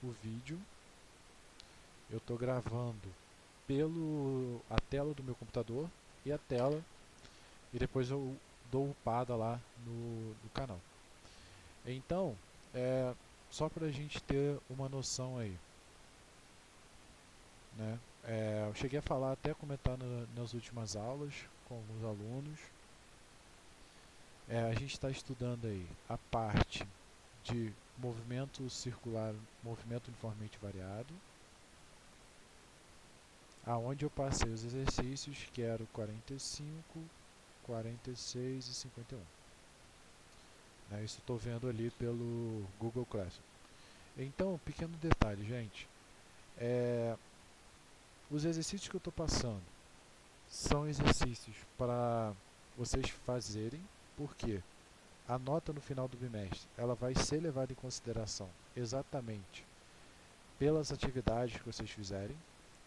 o vídeo, eu estou gravando a tela do meu computador e a tela, e depois eu dou upada lá no canal. Então, só para a gente ter uma noção aí, né? Eu cheguei a falar, até comentar nas últimas aulas com alguns alunos. A gente está estudando aí a parte de movimento circular, movimento uniformemente variado, aonde eu passei os exercícios que eram 45, 46 e 51. Né? Isso estou vendo ali pelo Google Classroom. Então, pequeno detalhe, gente. Os exercícios que eu estou passando são exercícios para vocês fazerem, porque a nota no final do bimestre ela vai ser levada em consideração exatamente pelas atividades que vocês fizerem.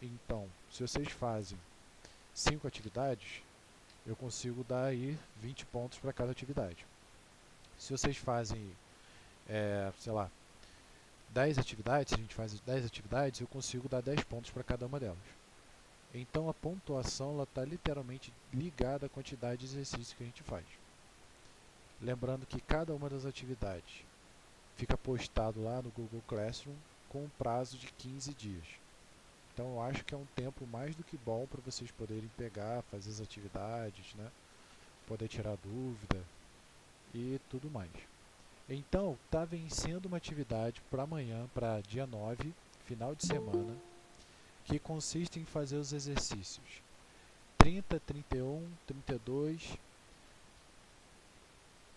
Então, se vocês fazem 5 atividades, eu consigo dar aí 20 pontos para cada atividade. Se vocês fazem, sei lá, 10 atividades, se a gente faz 10 atividades, eu consigo dar 10 pontos para cada uma delas. Então a pontuação está literalmente ligada à quantidade de exercícios que a gente faz. Lembrando que cada uma das atividades fica postado lá no Google Classroom com um prazo de 15 dias. Então eu acho que é um tempo mais do que bom para vocês poderem pegar, fazer as atividades, né? Poder tirar dúvida e tudo mais. Então, está vencendo uma atividade para amanhã, para dia 9, final de semana, que consiste em fazer os exercícios 30, 31, 32,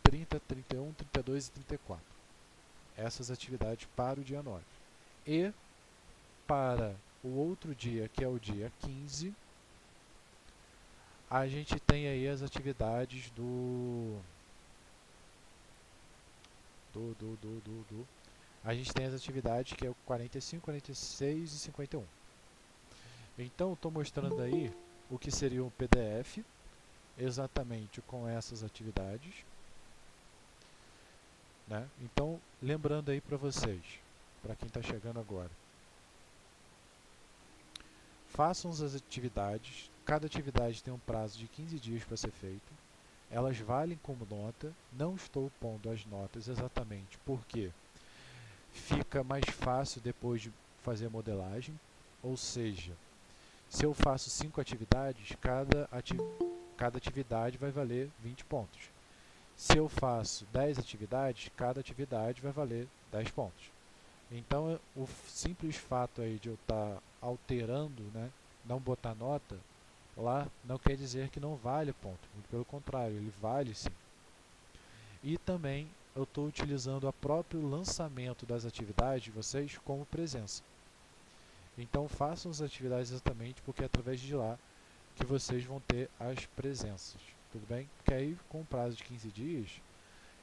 30, 31, 32 e 34. Essas atividades para o dia 9. E para o outro dia, que é o dia 15, a gente tem aí as atividades a gente tem as atividades que é o 45, 46 e 51. Então, estou mostrando aí o que seria um PDF, exatamente com essas atividades. Né? Então, lembrando aí para vocês, para quem está chegando agora, façam as atividades, cada atividade tem um prazo de 15 dias para ser feito, elas valem como nota, não estou pondo as notas exatamente porque fica mais fácil depois de fazer a modelagem, ou seja, se eu faço 5 atividades, cada atividade vai valer 20 pontos. Se eu faço 10 atividades, cada atividade vai valer 10 pontos. Então, o simples fato aí de eu estar alterando, né, não botar nota lá, não quer dizer que não vale ponto. Muito pelo contrário, ele vale sim. E também eu estou utilizando o próprio lançamento das atividades de vocês como presença. Então, façam as atividades exatamente porque é através de lá que vocês vão ter as presenças. Tudo bem? Porque aí, com um prazo de 15 dias,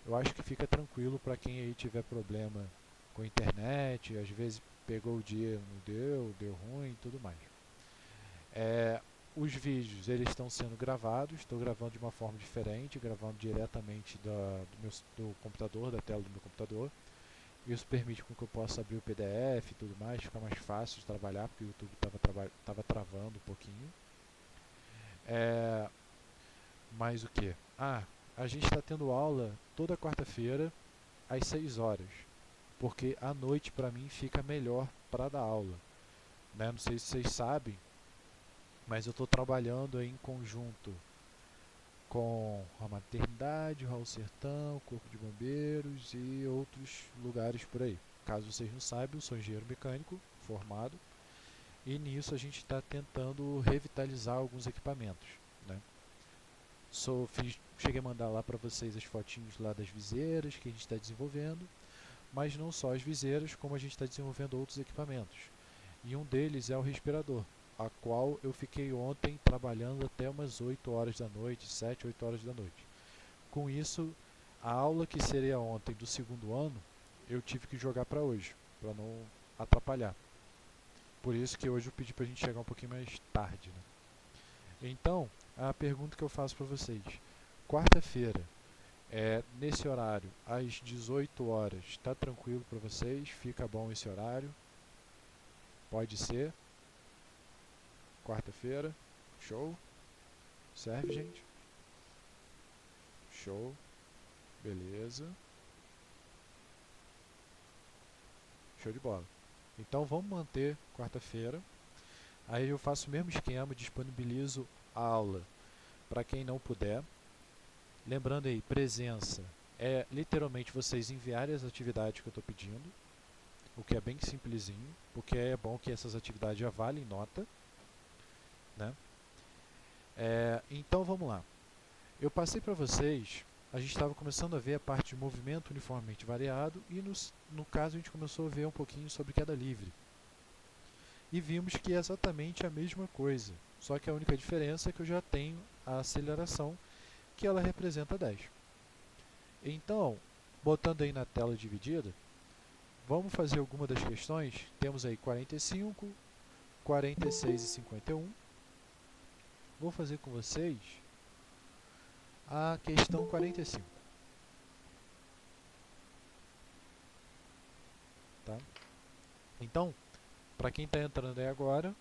eu acho que fica tranquilo para quem aí tiver problema com a internet, às vezes pegou o dia, não deu ruim e tudo mais. Os vídeos eles estão sendo gravados, estou gravando de uma forma diferente, gravando diretamente do computador, da tela do meu computador. Isso permite com que eu possa abrir o PDF e tudo mais, fica mais fácil de trabalhar, porque o YouTube estava travando um pouquinho. Mais o que? A gente está tendo aula toda quarta-feira às 6 horas, porque à noite para mim fica melhor para dar aula. Né? Não sei se vocês sabem, mas eu estou trabalhando em conjunto com a maternidade, o Raul Sertão, o Corpo de Bombeiros e outros lugares por aí. Caso vocês não saibam, eu sou engenheiro mecânico formado e nisso a gente está tentando revitalizar alguns equipamentos. Né? Cheguei a mandar lá para vocês as fotinhos lá das viseiras que a gente está desenvolvendo, mas não só as viseiras, como a gente está desenvolvendo outros equipamentos. E um deles é o respirador, a qual eu fiquei ontem trabalhando até umas 8 horas da noite, 7, 8 horas da noite. Com isso, a aula que seria ontem do segundo ano, eu tive que jogar para hoje, para não atrapalhar. Por isso que hoje eu pedi para a gente chegar um pouquinho mais tarde. Né? Então, a pergunta que eu faço para vocês. Quarta-feira, Nesse horário, às 18 horas, está tranquilo para vocês? Fica bom esse horário? Pode ser? Quarta-feira? Show? Serve, gente? Show? Beleza? Show de bola. Então vamos manter quarta-feira. Aí eu faço o mesmo esquema, disponibilizo a aula para quem não puder. Lembrando aí, presença é literalmente vocês enviarem as atividades que eu estou pedindo, o que é bem simplesinho, porque é bom que essas atividades já valem nota, né? Então vamos lá. Eu passei para vocês, a gente estava começando a ver a parte de movimento uniformemente variado e no caso a gente começou a ver um pouquinho sobre queda livre. E vimos que é exatamente a mesma coisa, só que a única diferença é que eu já tenho a aceleração, que ela representa 10. Então, botando aí na tela dividida, vamos fazer alguma das questões. Temos aí 45, 46 e 51. Vou fazer com vocês a questão 45. Tá? Então, para quem está entrando aí agora,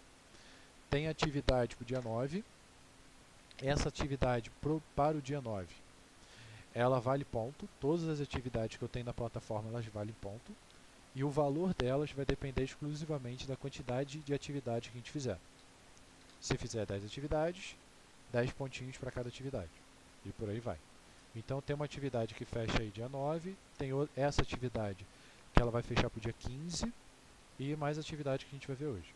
tem atividade para o dia 9. Essa atividade para o dia 9, ela vale ponto. Todas as atividades que eu tenho na plataforma, elas valem ponto. E o valor delas vai depender exclusivamente da quantidade de atividades que a gente fizer. Se fizer 10 atividades, 10 pontinhos para cada atividade. E por aí vai. Então tem uma atividade que fecha aí dia 9, tem essa atividade que ela vai fechar para o dia 15 e mais atividade que a gente vai ver hoje.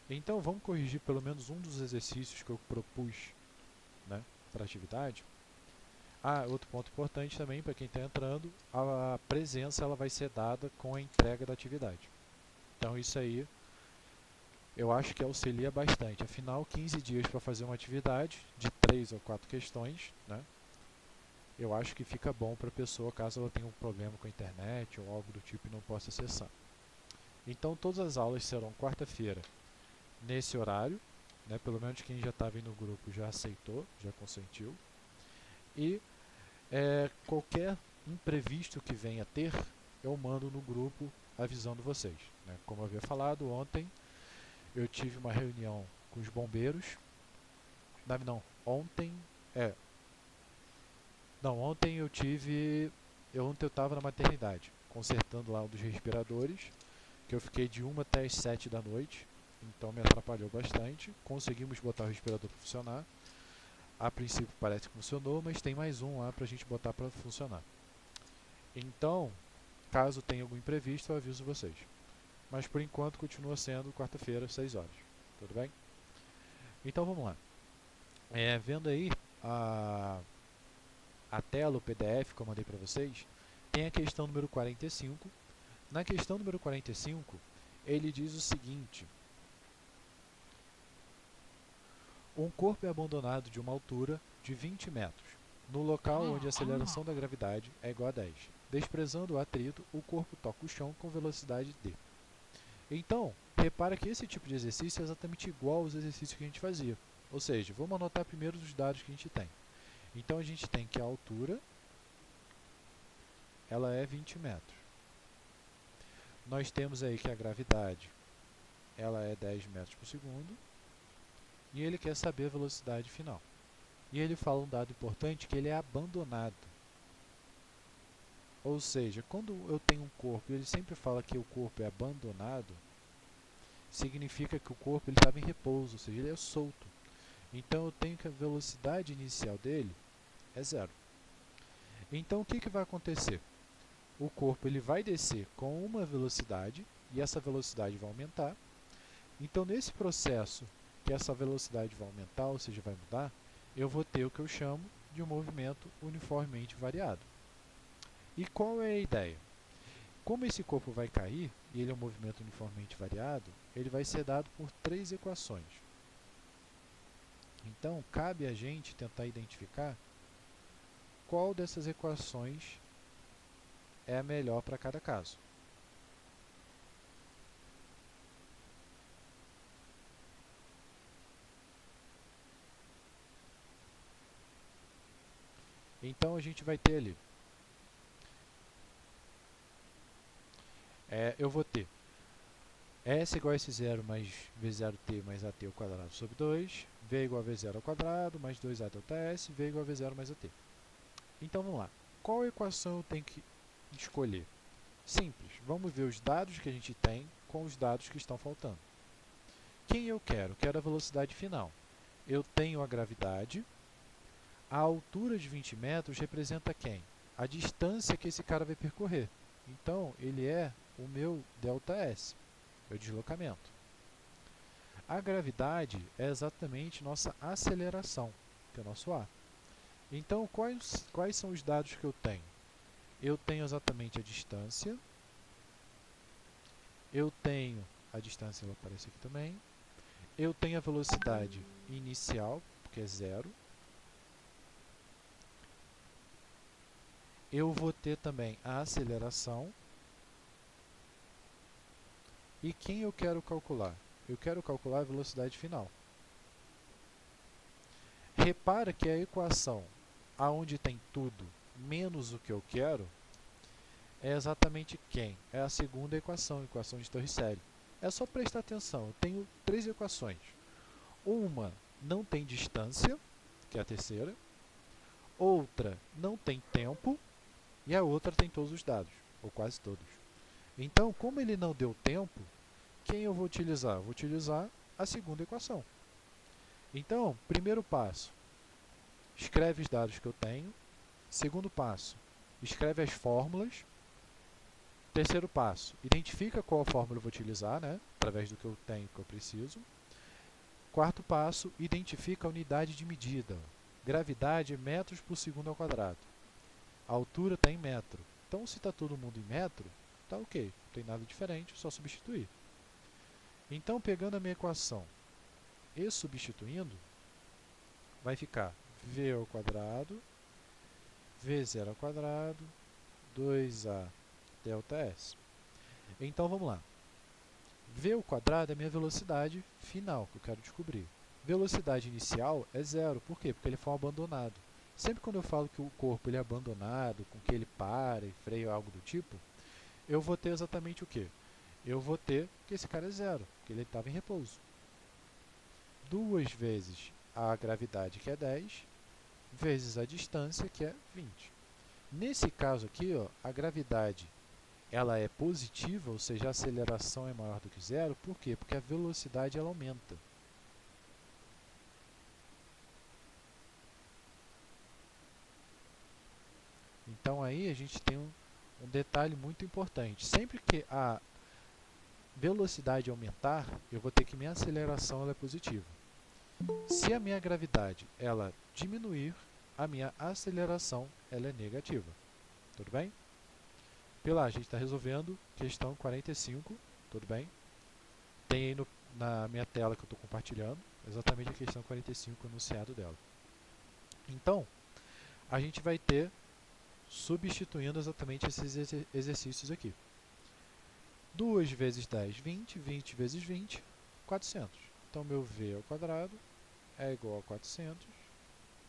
Então vamos corrigir pelo menos um dos exercícios que eu propus, né, para a atividade. Outro ponto importante também para quem está entrando, a presença ela vai ser dada com a entrega da atividade. Então isso aí eu acho que auxilia bastante. Afinal, 15 dias para fazer uma atividade de 3 ou 4 questões, né? Eu acho que fica bom para a pessoa caso ela tenha um problema com a internet ou algo do tipo e não possa acessar. Então todas as aulas serão quarta-feira nesse horário, né? Pelo menos quem já estava no grupo já aceitou, já consentiu. E qualquer imprevisto que venha a ter, eu mando no grupo avisando vocês, né? Como eu havia falado ontem, eu tive uma reunião com os bombeiros. Ontem eu tive. Ontem eu estava na maternidade, consertando lá um dos respiradores, que eu fiquei de 1 até as 7 da noite, então me atrapalhou bastante. Conseguimos botar o respirador para funcionar. A princípio parece que funcionou, mas tem mais um lá para a gente botar para funcionar. Então, caso tenha algum imprevisto, eu aviso vocês. Mas por enquanto continua sendo quarta-feira, 6 horas. Tudo bem? Então vamos lá. Vendo aí a tela, o PDF que eu mandei para vocês, tem a questão número 45. Na questão número 45, ele diz o seguinte: um corpo é abandonado de uma altura de 20 metros, no local onde a aceleração da gravidade é igual a 10. Desprezando o atrito, o corpo toca o chão com velocidade d. Então, repara que esse tipo de exercício é exatamente igual aos exercícios que a gente fazia. Ou seja, vamos anotar primeiro os dados que a gente tem. Então a gente tem que a altura ela é 20 metros. Nós temos aí que a gravidade ela é 10 metros por segundo. E ele quer saber a velocidade final. E ele fala um dado importante, que ele é abandonado. Ou seja, quando eu tenho um corpo e ele sempre fala que o corpo é abandonado, significa que o corpo estava em repouso, ou seja, ele é solto. Então eu tenho que a velocidade inicial dele é 0. Então o que vai acontecer? O corpo ele vai descer com uma velocidade e essa velocidade vai aumentar. Então nesse processo que essa velocidade vai aumentar, ou seja, vai mudar, eu vou ter o que eu chamo de um movimento uniformemente variado. E qual é a ideia? Como esse corpo vai cair, e ele é um movimento uniformemente variado, ele vai ser dado por 3 equações. Então, cabe a gente tentar identificar qual dessas equações é a melhor para cada caso. Então a gente vai ter ali, eu vou ter S igual a S0 mais V0t mais AT ao quadrado sobre 2, V igual a V0 ao quadrado, mais 2A delta S, V igual a V0 mais AT. Então vamos lá, qual equação eu tenho que escolher? Simples, vamos ver os dados que a gente tem com os dados que estão faltando. Quem eu quero? Quero a velocidade final. Eu tenho a gravidade, a altura de 20 metros representa quem? A distância que esse cara vai percorrer. Então, ele é o meu ΔS, meu deslocamento. A gravidade é exatamente nossa aceleração, que é o nosso A. Então, quais são os dados que eu tenho? Eu tenho exatamente a distância, eu tenho a distância, ela aparece aqui também, eu tenho a velocidade inicial, que é 0, eu vou ter também a aceleração, e quem eu quero calcular? Eu quero calcular a velocidade final. Repara que a equação aonde tem tudo menos o que eu quero é exatamente quem? É a segunda equação, a equação de Torricelli. É só prestar atenção, eu tenho 3 equações. Uma não tem distância, que é a terceira, outra não tem tempo e a outra tem todos os dados, ou quase todos. Então, como ele não deu tempo, quem eu vou utilizar? Eu vou utilizar a segunda equação. Então, primeiro passo, escreve os dados que eu tenho. Segundo passo, escreve as fórmulas. Terceiro passo, identifica qual fórmula eu vou utilizar, né? Através do que eu tenho, que eu preciso. Quarto passo, identifica a unidade de medida. Gravidade é metros por segundo ao quadrado. A altura está em metro. Então, se está todo mundo em metro, está ok. Não tem nada diferente, só substituir. Então, pegando a minha equação e substituindo, vai ficar V ao quadrado, V0 ao quadrado, 2A delta S. Então, vamos lá. V ao quadrado é a minha velocidade final, que eu quero descobrir. Velocidade inicial é 0. Por quê? Porque ele foi abandonado. Sempre quando eu falo que o corpo ele é abandonado, com que ele para e freia ou algo do tipo, eu vou ter exatamente o quê? Eu vou ter que esse cara é 0, que ele estava em repouso. 2 vezes a gravidade, que é 10, vezes a distância, que é 20. Nesse caso aqui, ó, a gravidade ela é positiva, ou seja, a aceleração é maior do que 0. Por quê? Porque a velocidade ela aumenta. Então aí a gente tem um detalhe muito importante. Sempre que a velocidade aumentar, eu vou ter que minha aceleração ela é positiva. Se a minha gravidade ela diminuir, a minha aceleração ela é negativa. Tudo bem? Pilar, a gente está resolvendo questão 45, tudo bem? Tem aí na minha tela que eu estou compartilhando, exatamente a questão 45, o enunciado dela. Então, a gente vai ter, substituindo exatamente esses exercícios aqui. 2 vezes 10, 20, 20 vezes 20, 400. Então, meu V ao quadrado é igual a 400,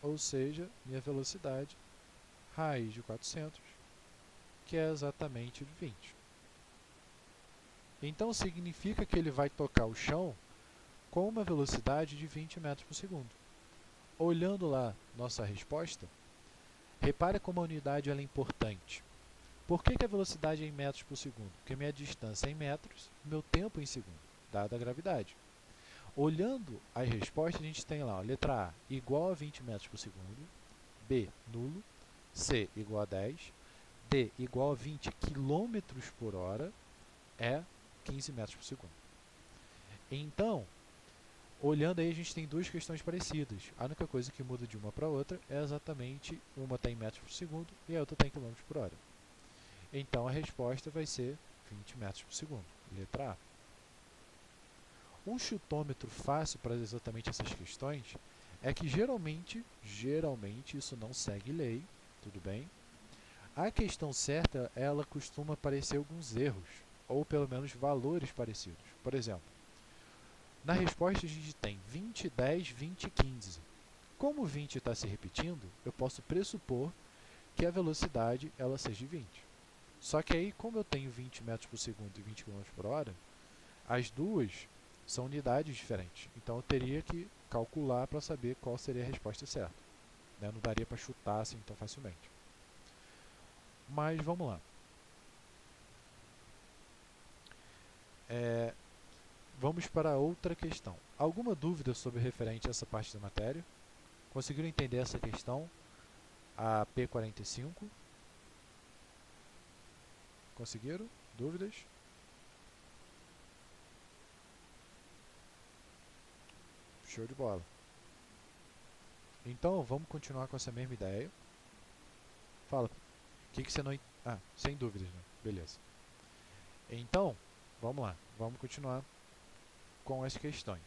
ou seja, minha velocidade, raiz de 400, que é exatamente 20. Então, significa que ele vai tocar o chão com uma velocidade de 20 metros por segundo. Olhando lá nossa resposta, repare como a unidade ela é importante. Por que a velocidade é em metros por segundo? Porque minha distância é em metros, meu tempo é em segundo, dada a gravidade. Olhando as respostas, a gente tem lá, ó, letra A igual a 20 metros por segundo, B nulo, C igual a 10, D igual a 20 km por hora, E 15 metros por segundo. Então, olhando aí, a gente tem duas questões parecidas. A única coisa que muda de uma para outra é exatamente uma está em metros por segundo e a outra está em quilômetros por hora. Então, a resposta vai ser 20 metros por segundo, letra A. Um chutômetro fácil para exatamente essas questões é que geralmente isso não segue lei, tudo bem? A questão certa, ela costuma aparecer alguns erros, ou pelo menos valores parecidos. Por exemplo, na resposta a gente tem 20, 10, 20 e 15. Como 20 está se repetindo, eu posso pressupor que a velocidade ela seja 20. Só que aí, como eu tenho 20 metros por segundo e 20 km por hora, as duas são unidades diferentes. Então eu teria que calcular para saber qual seria a resposta certa. Né? Não daria para chutar assim tão facilmente. Mas vamos lá. Vamos para outra questão. Alguma dúvida sobre referente a essa parte da matéria? Conseguiram entender essa questão? A P45? Conseguiram? Dúvidas? Show de bola. Então, vamos continuar com essa mesma ideia. Fala, o que você não... Ah, sem dúvidas, né? Beleza. Então, vamos lá. Vamos continuar com as questões.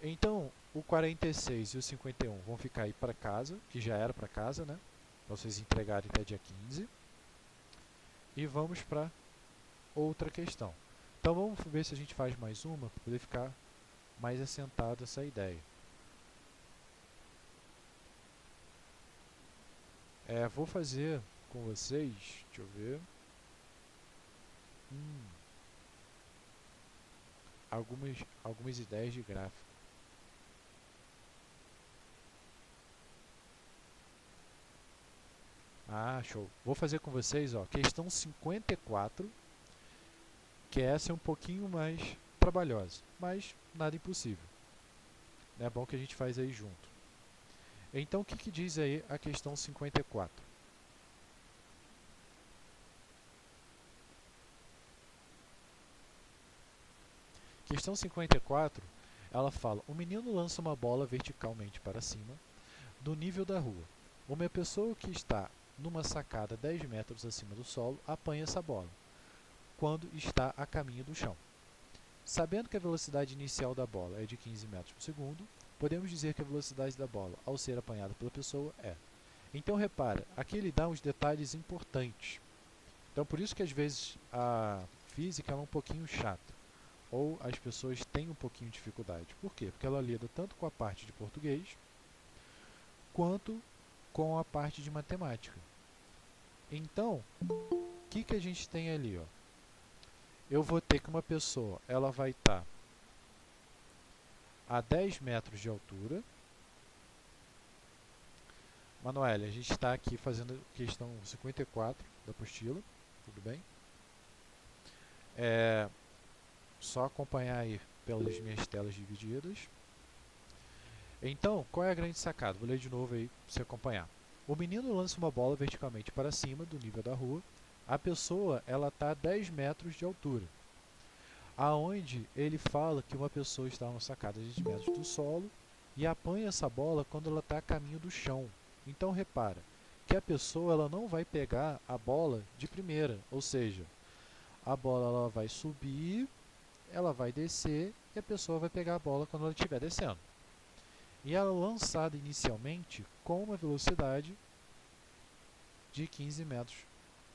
Então, o 46 e o 51 vão ficar aí para casa, que já era para casa, né? Para vocês entregarem até dia 15. E vamos para outra questão. Então, vamos ver se a gente faz mais uma, para poder ficar mais assentado essa ideia. Vou fazer com vocês, deixa eu ver, algumas ideias de gráfico. Ah, show. Vou fazer com vocês, ó, questão 54, que essa é um pouquinho mais trabalhosa, mas nada impossível. É bom que a gente faz aí junto. Então, o que diz aí a questão 54? Questão 54, ela fala: um menino lança uma bola verticalmente para cima, do nível da rua. Uma pessoa que está numa sacada 10 metros acima do solo apanha essa bola, quando está a caminho do chão. Sabendo que a velocidade inicial da bola é de 15 metros por segundo, podemos dizer que a velocidade da bola, ao ser apanhada pela pessoa, é. Então, repara, aqui ele dá uns detalhes importantes. Então, por isso que às vezes a física é um pouquinho chata, ou as pessoas têm um pouquinho de dificuldade. Por quê? Porque ela lida tanto com a parte de português, quanto com a parte de matemática. Então, o que a gente tem ali? Ó? Eu vou ter que uma pessoa, ela vai estar a 10 metros de altura. Manoel, a gente está aqui fazendo questão 54 da apostila, tudo bem? Só acompanhar aí pelas minhas telas divididas. Então, qual é a grande sacada? Vou ler de novo aí para você acompanhar. O menino lança uma bola verticalmente para cima do nível da rua. A pessoa ela está a 10 metros de altura. Aonde ele fala que uma pessoa está a uma sacada de 10 metros do solo e apanha essa bola quando ela está a caminho do chão. Então, repara que a pessoa ela não vai pegar a bola de primeira, ou seja, a bola ela vai subir, ela vai descer e a pessoa vai pegar a bola quando ela estiver descendo. E ela é lançada inicialmente com uma velocidade de 15 metros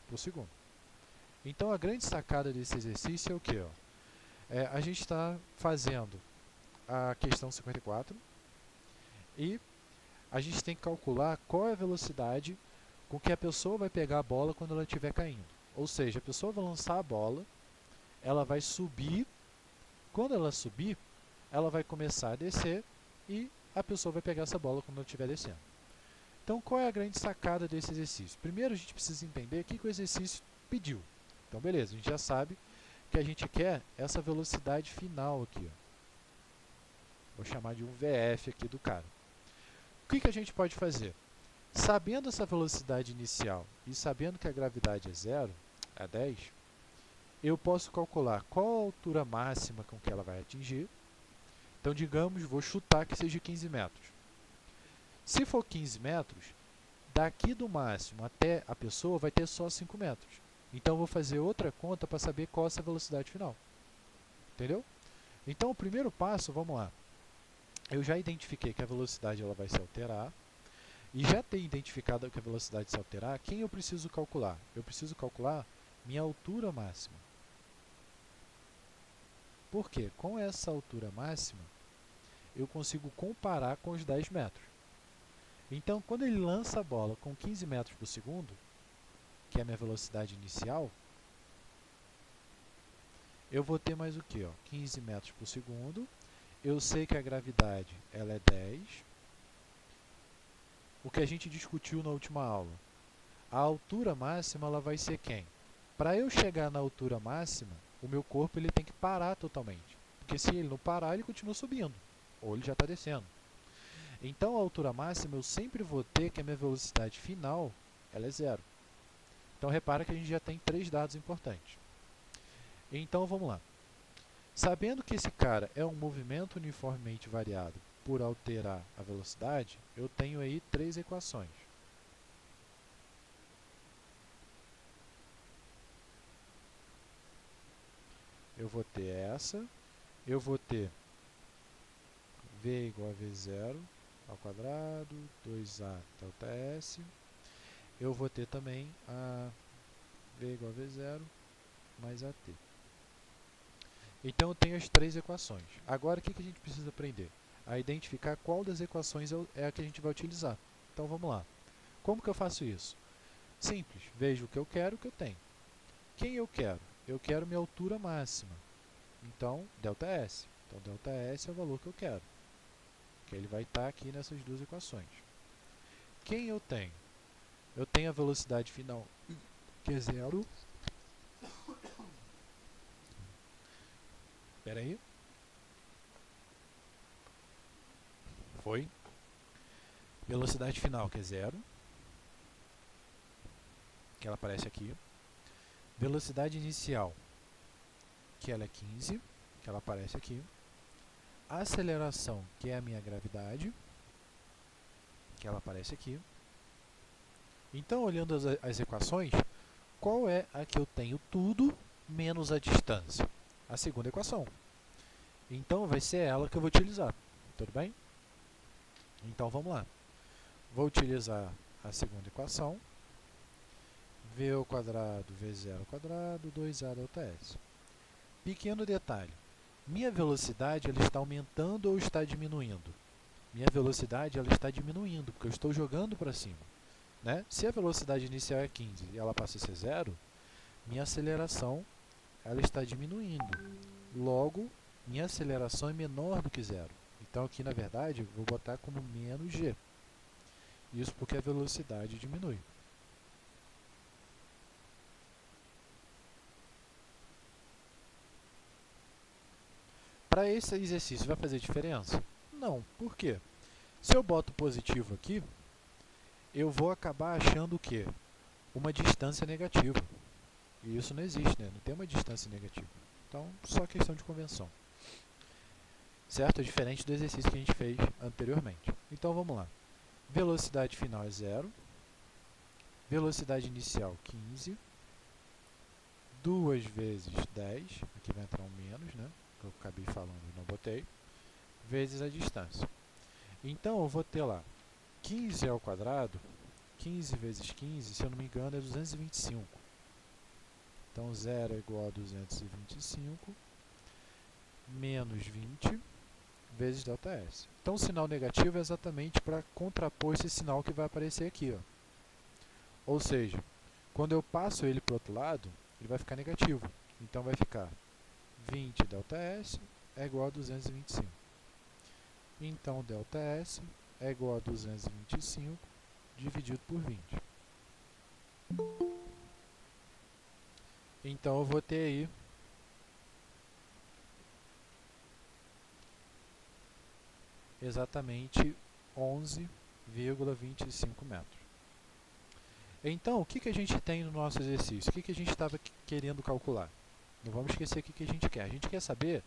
por segundo. Então a grande sacada desse exercício é o que? A gente está fazendo a questão 54 e a gente tem que calcular qual é a velocidade com que a pessoa vai pegar a bola quando ela estiver caindo. Ou seja, a pessoa vai lançar a bola, ela vai subir, quando ela subir, ela vai começar a descer e a pessoa vai pegar essa bola quando ela estiver descendo. Então, qual é a grande sacada desse exercício? Primeiro, a gente precisa entender o que o exercício pediu. Então, beleza, a gente já sabe que a gente quer essa velocidade final aqui. Ó. Vou chamar de um VF aqui do cara. O que a gente pode fazer? Sabendo essa velocidade inicial e sabendo que a gravidade é 0, é 10, eu posso calcular qual a altura máxima com que ela vai atingir. Então, digamos, vou chutar que seja 15 metros. Se for 15 metros, daqui do máximo até a pessoa vai ter só 5 metros. Então, eu vou fazer outra conta para saber qual é essa velocidade final. Entendeu? Então, o primeiro passo, vamos lá. Eu já identifiquei que a velocidade ela vai se alterar. E já ter identificado que a velocidade se alterar, quem eu preciso calcular? Eu preciso calcular minha altura máxima. Por quê? Com essa altura máxima, eu consigo comparar com os 10 metros. Então, quando ele lança a bola com 15 metros por segundo, que é a minha velocidade inicial, eu vou ter mais o que? 15 metros por segundo. Eu sei que a gravidade ela é 10. O que a gente discutiu na última aula. A altura máxima ela vai ser quem? Para eu chegar na altura máxima, o meu corpo ele tem que parar totalmente. Porque se ele não parar, ele continua subindo. Ou ele já está descendo. Então, a altura máxima eu sempre vou ter que a minha velocidade final ela é zero. Então, repara que a gente já tem 3 dados importantes. Então, vamos lá. Sabendo que esse cara é um movimento uniformemente variado por alterar a velocidade, eu tenho aí 3 equações. Eu vou ter essa, eu vou ter v igual a v0 ao quadrado, 2a delta s. Eu vou ter também a v igual a v0 mais at. Então, eu tenho as 3 equações. Agora, o que a gente precisa aprender? A identificar qual das equações é a que a gente vai utilizar. Então, vamos lá. Como que eu faço isso? Simples. Vejo o que eu quero e o que eu tenho. Quem eu quero? Eu quero minha altura máxima. Então, ΔS. Então, ΔS é o valor que eu quero. Que ele vai estar aqui nessas duas equações. Quem eu tenho? Eu tenho a velocidade final, que é zero. Espera aí. Foi. Velocidade final, que é zero. Que ela aparece aqui. Velocidade inicial, que ela é 15. Que ela aparece aqui. Aceleração, que é a minha gravidade. Que ela aparece aqui. Então, olhando as equações, qual é a que eu tenho tudo menos a distância? A segunda equação. Então, vai ser ela que eu vou utilizar. Tudo bem? Então, vamos lá. Vou utilizar a segunda equação. V ao quadrado, V0 ao quadrado, 2A delta S. Pequeno detalhe. Minha velocidade ela está aumentando ou está diminuindo? Minha velocidade ela está diminuindo, porque eu estou jogando para cima. Né? Se a velocidade inicial é 15 e ela passa a ser zero, minha aceleração ela está diminuindo. Logo, minha aceleração é menor do que zero. Então, aqui, na verdade, eu vou botar como menos g. Isso porque a velocidade diminui. Para esse exercício, vai fazer diferença? Não. Por quê? Se eu boto positivo aqui, eu vou acabar achando o quê? Uma distância negativa. E isso não existe, né? Não tem uma distância negativa. Então, só questão de convenção. Certo? É diferente do exercício que a gente fez anteriormente. Então, vamos lá. Velocidade final é zero. Velocidade inicial, 15. 2 vezes 10. Aqui vai entrar um menos, né? Que eu acabei falando e não botei. Vezes a distância. Então, eu vou ter lá 15 ao quadrado. 15 vezes 15, se eu não me engano, é 225. Então, 0 é igual a 225 menos 20 vezes ΔS. Então, o sinal negativo é exatamente para contrapor esse sinal que vai aparecer aqui. Ó. Ou seja, quando eu passo ele para o outro lado, ele vai ficar negativo. Então, vai ficar 20 ΔS é igual a 225. Então, ΔS é igual a 225 dividido por 20. Então, eu vou ter aí exatamente 11,25 metros. Então, o que a gente tem no nosso exercício? O que a gente estava querendo calcular? Não vamos esquecer o que a gente quer. A gente quer saber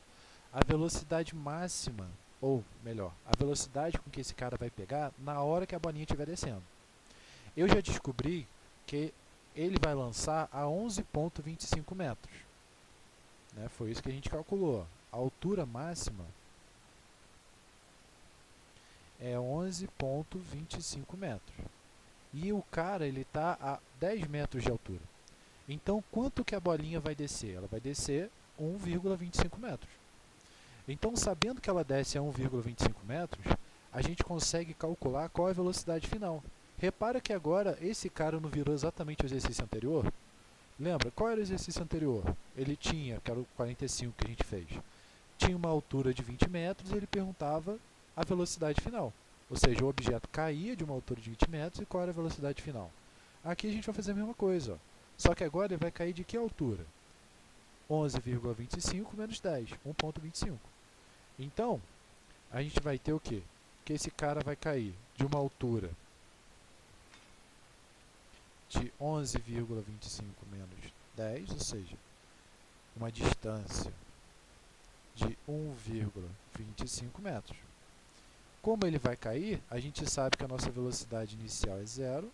a velocidade máxima, ou melhor, a velocidade com que esse cara vai pegar na hora que a bolinha estiver descendo. Eu já descobri que ele vai lançar a 11,25 metros. Né? Foi isso que a gente calculou. A altura máxima é 11,25 metros. E o cara ele está a 10 metros de altura. Então, quanto que a bolinha vai descer? Ela vai descer 1,25 metros. Então, sabendo que ela desce a 1,25 metros, a gente consegue calcular qual é a velocidade final. Repara que agora esse cara não virou exatamente o exercício anterior? Lembra, qual era o exercício anterior? Ele tinha, que era o 45 que a gente fez, tinha uma altura de 20 metros e ele perguntava a velocidade final. Ou seja, o objeto caía de uma altura de 20 metros e qual era a velocidade final. Aqui a gente vai fazer a mesma coisa, ó. Só que agora ele vai cair de que altura? 11,25 menos 10, 1,25. Então, a gente vai ter o quê? Que esse cara vai cair de uma altura de 11,25 menos 10, ou seja, uma distância de 1,25 metros. Como ele vai cair, a gente sabe que a nossa velocidade inicial é 0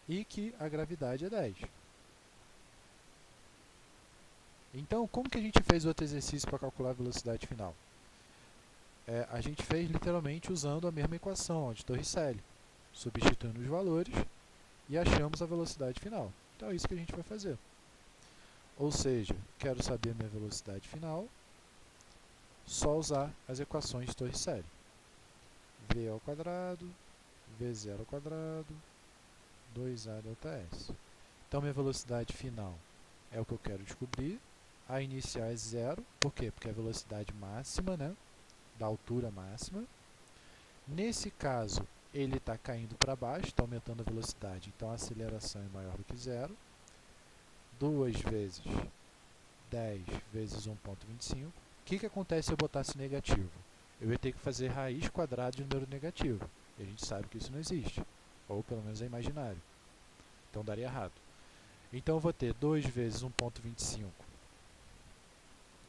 e que a gravidade é 10. Então, como que a gente fez o outro exercício para calcular a velocidade final? A gente fez literalmente usando a mesma equação ó, de Torricelli, substituindo os valores e achamos a velocidade final. Então é isso que a gente vai fazer. Ou seja, quero saber a minha velocidade final, só usar as equações de Torricelli. V ao quadrado, V0 ao quadrado, 2A ΔS. Então minha velocidade final é o que eu quero descobrir. A inicial é 0, por quê? Porque é a velocidade máxima, né? Da altura máxima. Nesse caso, ele está caindo para baixo, está aumentando a velocidade, então a aceleração é maior do que 0. 2 vezes 10 vezes 1,25. O que acontece se eu botasse negativo? Eu ia ter que fazer raiz quadrada de número negativo. E a gente sabe que isso não existe. Ou pelo menos é imaginário. Então daria errado. Então eu vou ter 2 vezes 1,25.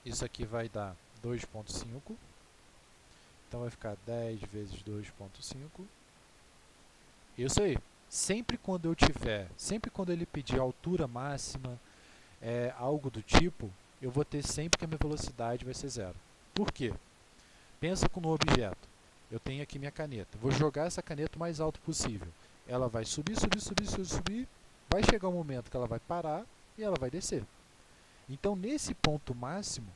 Isso aqui vai dar 2,5. Então vai ficar 10 vezes 2,5. Isso aí. Sempre quando ele pedir altura máxima, algo do tipo, eu vou ter sempre que a minha velocidade vai ser 0. Por quê? Pensa no objeto. Eu tenho aqui minha caneta. Vou jogar essa caneta o mais alto possível. Ela vai subir, subir, subir, subir, subir. Vai chegar um momento que ela vai parar e ela vai descer. Então, nesse ponto máximo,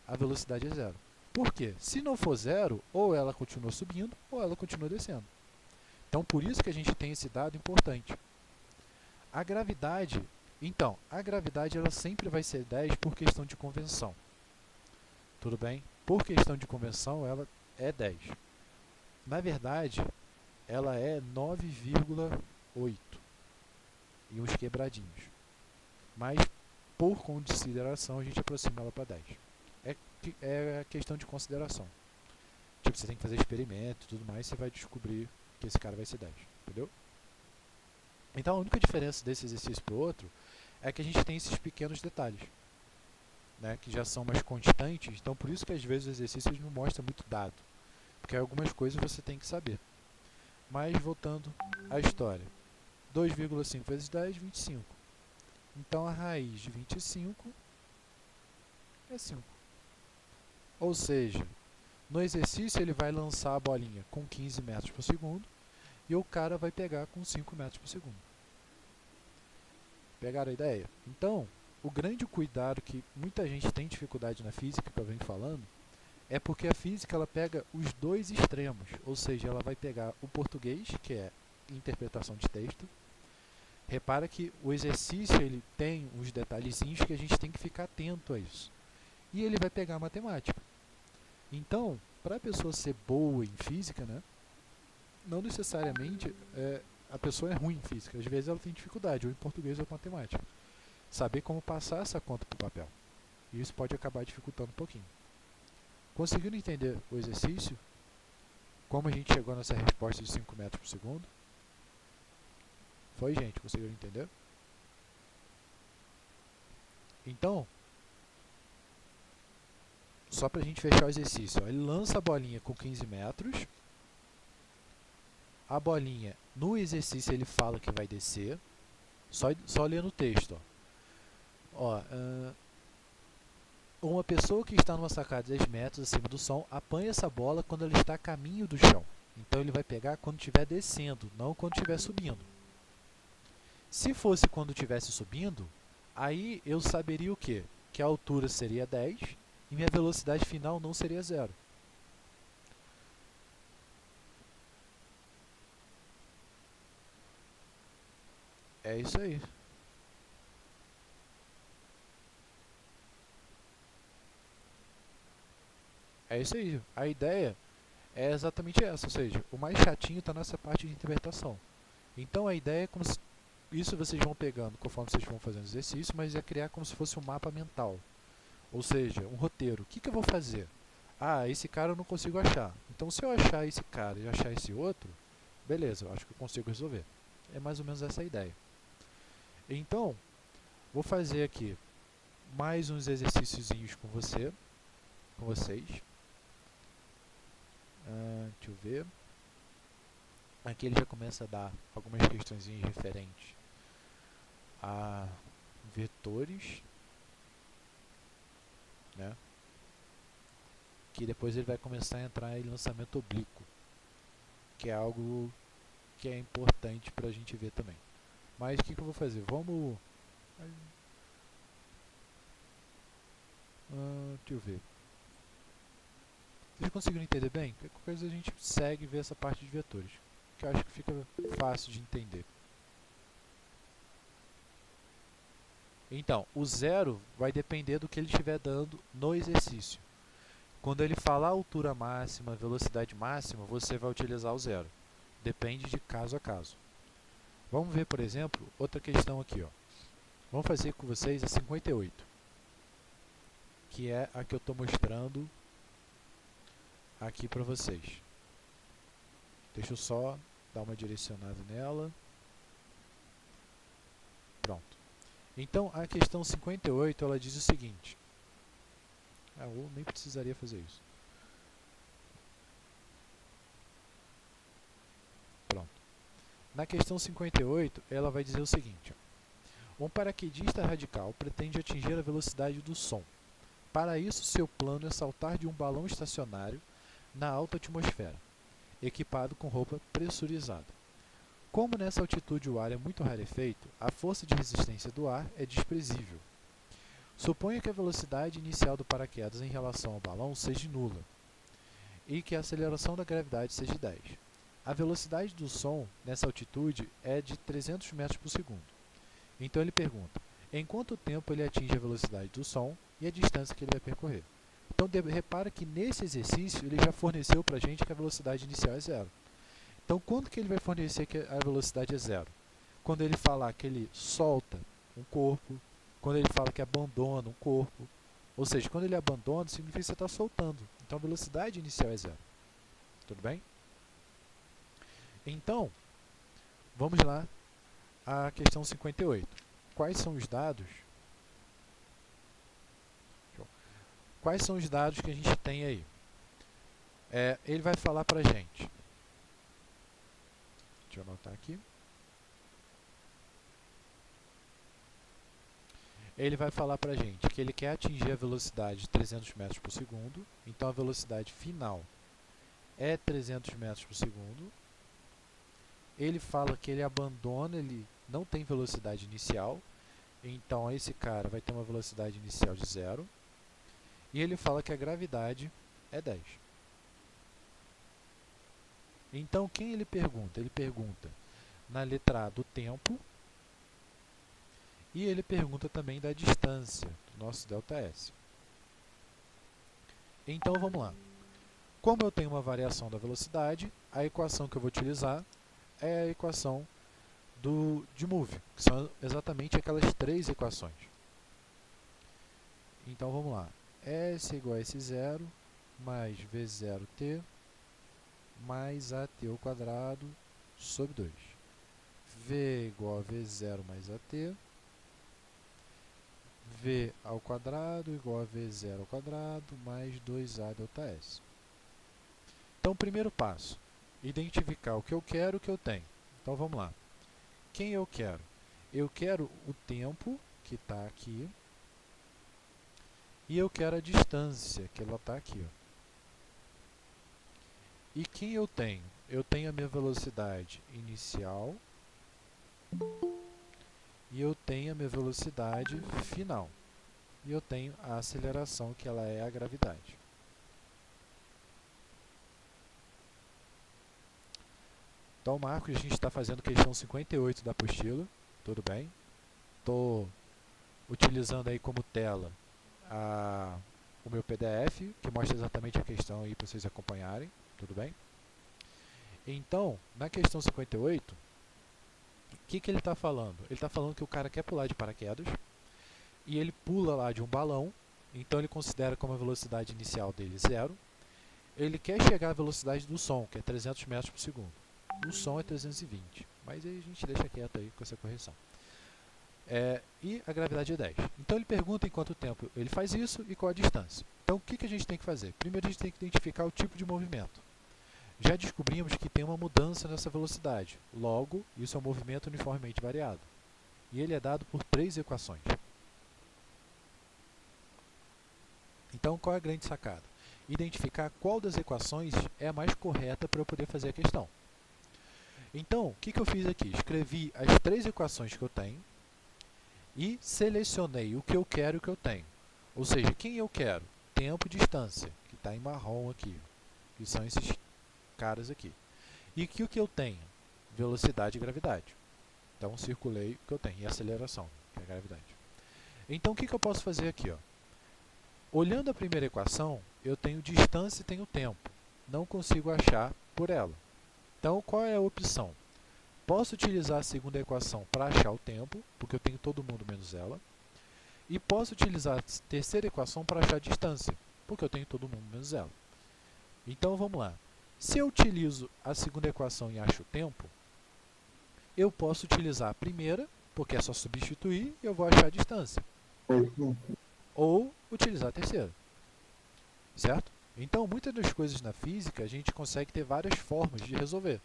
a velocidade é 0. Por quê? Se não for 0, ou ela continua subindo, ou ela continua descendo. Então, por isso que a gente tem esse dado importante. A gravidade, ela sempre vai ser 10 por questão de convenção. Tudo bem? Por questão de convenção, ela é 10. Na verdade, ela é 9,8 e uns quebradinhos. Mas, por consideração, a gente aproxima ela para 10. É questão de consideração. Tipo, você tem que fazer experimento e tudo mais, você vai descobrir que esse cara vai ser 10. Entendeu? Então, a única diferença desse exercício para o outro é que a gente tem esses pequenos detalhes, né, que já são mais constantes. Então, por isso que às vezes o exercício não mostra muito dado, porque algumas coisas você tem que saber. Mas, voltando à história, 2,5 vezes 10, 25. Então, a raiz de 25 é 5. Ou seja, no exercício ele vai lançar a bolinha com 15 metros por segundo e o cara vai pegar com 5 metros por segundo. Pegaram a ideia? Então, o grande cuidado que muita gente tem dificuldade na física, que eu venho falando, é porque a física ela pega os dois extremos, ou seja, ela vai pegar o português, que é interpretação de texto. Repara que o exercício ele tem uns detalhezinhos que a gente tem que ficar atento a isso. E ele vai pegar a matemática. Então, para a pessoa ser boa em física, né, não necessariamente a pessoa é ruim em física. Às vezes ela tem dificuldade, ou em português ou em matemática. Saber como passar essa conta para o papel. E isso pode acabar dificultando um pouquinho. Conseguindo entender o exercício? Como a gente chegou nessa resposta de 5 metros por segundo? Foi, gente? Conseguiram entender? Então, só para a gente fechar o exercício, ó, ele lança a bolinha com 15 metros. A bolinha, no exercício, ele fala que vai descer. Só lendo o texto. Ó, uma pessoa que está numa sacada de 10 metros acima do som apanha essa bola quando ela está a caminho do chão. Então ele vai pegar quando estiver descendo, não quando estiver subindo. Se fosse quando estivesse subindo, aí eu saberia o quê? Que a altura seria 10 e minha velocidade final não seria 0. É isso aí. É isso aí. A ideia é exatamente essa, ou seja, o mais chatinho está nessa parte de interpretação. Então a ideia é como se isso vocês vão pegando conforme vocês vão fazendo exercício, mas é criar como se fosse um mapa mental. Ou seja, um roteiro. O que, que eu vou fazer? Ah, esse cara eu não consigo achar. Então se eu achar esse cara e achar esse outro, beleza, eu acho que eu consigo resolver. É mais ou menos essa a ideia. Então, vou fazer aqui mais uns exercíciozinhos com vocês. Deixa eu ver. Aqui ele já começa a dar algumas questões referentes a vetores, né? Que depois ele vai começar a entrar em lançamento oblíquo, que é algo que é importante para a gente ver também. Mas o que eu vou fazer? Vamos... deixa eu ver. Vocês conseguiram entender bem? Qualquer coisa a gente segue e vê essa parte de vetores, que eu acho que fica fácil de entender. Então, o zero vai depender do que ele estiver dando no exercício. Quando ele falar altura máxima, velocidade máxima, você vai utilizar o zero. Depende de caso a caso. Vamos ver, por exemplo, outra questão aqui. Ó. Vamos fazer com vocês a 58, que é a que eu estou mostrando aqui para vocês. Deixa eu só dar uma direcionada nela. Pronto. Então, a questão 58, ela diz o seguinte. Eu nem precisaria fazer isso. Pronto. Na questão 58, ela vai dizer o seguinte. Ó. Um paraquedista radical pretende atingir a velocidade do som. Para isso, seu plano é saltar de um balão estacionário na alta atmosfera, equipado com roupa pressurizada. Como nessa altitude o ar é muito rarefeito, a força de resistência do ar é desprezível. Suponha que a velocidade inicial do paraquedas em relação ao balão seja nula e que a aceleração da gravidade seja 10. A velocidade do som nessa altitude é de 300 metros por segundo. Então ele pergunta, em quanto tempo ele atinge a velocidade do som e a distância que ele vai percorrer. Então repara que nesse exercício ele já forneceu para a gente que a velocidade inicial é zero. Então quando que ele vai fornecer que a velocidade é zero? Quando ele falar que ele solta um corpo, quando ele fala que abandona um corpo. Ou seja, quando ele abandona, significa que você está soltando. Então a velocidade inicial é zero. Tudo bem? Então, vamos lá à questão 58. Quais são os dados? Quais são os dados que a gente tem aí? Ele vai falar para a gente. Deixa eu anotar aqui. Ele vai falar para a gente que ele quer atingir a velocidade de 300 metros por segundo. Então a velocidade final é 300 metros por segundo. Ele fala que ele abandona, ele não tem velocidade inicial. Então esse cara vai ter uma velocidade inicial de 0. E ele fala que a gravidade é 10. Então quem ele pergunta? Ele pergunta na letra A do tempo. E ele pergunta também da distância do nosso ΔS. Então vamos lá. Como eu tenho uma variação da velocidade, a equação que eu vou utilizar é a equação de move, que são exatamente aquelas três equações. Então vamos lá. S igual a S0 mais V0t mais AT ao quadrado sobre 2. V igual a V0 mais AT. V ao quadrado igual a V0 ao quadrado mais 2A ΔS. Então, primeiro passo, identificar o que eu quero e o que eu tenho. Então, vamos lá. Quem eu quero? Eu quero o tempo, que está aqui, e eu quero a distância, que ela está aqui. Ó. E quem eu tenho? Eu tenho a minha velocidade inicial e eu tenho a minha velocidade final. E eu tenho a aceleração, que ela é a gravidade. Então, Marcos, a gente está fazendo questão 58 da apostila. tudo bem. Estou utilizando aí como tela o meu PDF, que mostra exatamente a questão aí para vocês acompanharem, tudo bem? Então, na questão 58, o que ele está falando? Ele está falando que o cara quer pular de paraquedas e ele pula lá de um balão, então ele considera como a velocidade inicial dele 0. Ele quer chegar à velocidade do som, que é 300 metros por segundo. O som é 320, mas aí a gente deixa quieto aí com essa correção. E a gravidade é 10. Então ele pergunta em quanto tempo ele faz isso e qual a distância. Então o que a gente tem que fazer? Primeiro a gente tem que identificar o tipo de movimento. Já descobrimos que tem uma mudança nessa velocidade. Logo, isso é um movimento uniformemente variado. E ele é dado por 3 equações. Então qual é a grande sacada? Identificar qual das equações é a mais correta para eu poder fazer a questão. Então, o que eu fiz aqui? Escrevi as 3 equações que eu tenho e selecionei o que eu quero e o que eu tenho. Ou seja, quem eu quero? Tempo e distância, que está em marrom aqui, que são esses caras aqui. E o que eu tenho? Velocidade e gravidade. Então, circulei o que eu tenho, e aceleração, que é a gravidade. Então, o que eu posso fazer aqui? Ó? Olhando a primeira equação, eu tenho distância e tenho tempo. Não consigo achar por ela. Então, qual é a opção? Posso utilizar a segunda equação para achar o tempo, porque eu tenho todo mundo menos ela. E posso utilizar a terceira equação para achar a distância, porque eu tenho todo mundo menos ela. Então, vamos lá. Se eu utilizo a segunda equação e acho o tempo, eu posso utilizar a primeira, porque é só substituir e eu vou achar a distância. Ou utilizar a terceira. Certo? Então, muitas das coisas na física, a gente consegue ter várias formas de resolver.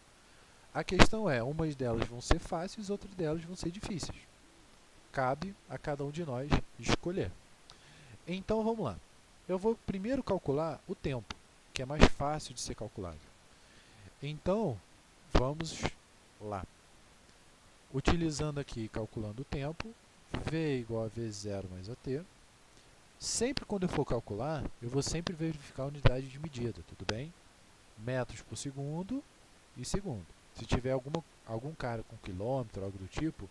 A questão é, umas delas vão ser fáceis, outras delas vão ser difíceis. Cabe a cada um de nós escolher. Então, vamos lá. Eu vou primeiro calcular o tempo, que é mais fácil de ser calculado. Então, vamos lá. Utilizando aqui, calculando o tempo, V é igual a V0 mais AT. Sempre quando eu for calcular, eu vou sempre verificar a unidade de medida, tudo bem? Metros por segundo e segundo. Se tiver algum cara com quilômetro, algo do tipo,